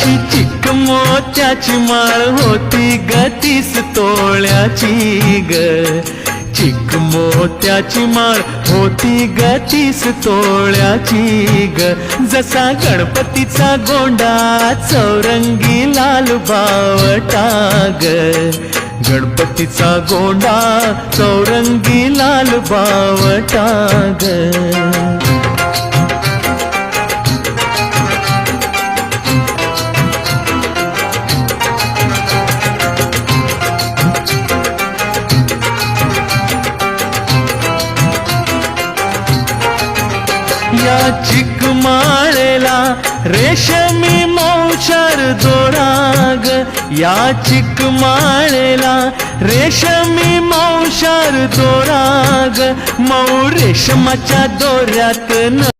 अशी चिक मोत्याची माळ होती ग 30 तोळ्याची ग. चिक मोत्याची माळ होती ग 30 तोळ्याची ग. जसा गणपतीचा गोंडा चौरंगी लाल बावटा ग. गणपतीचा गोंडा चौरंगी लाल बावटा ग. या चिक माळेला रेशमी मौचार दोराग. या चिक माळेला रेशमी मौचार दोराग. मऊ रेशमाच्या दोऱ्यात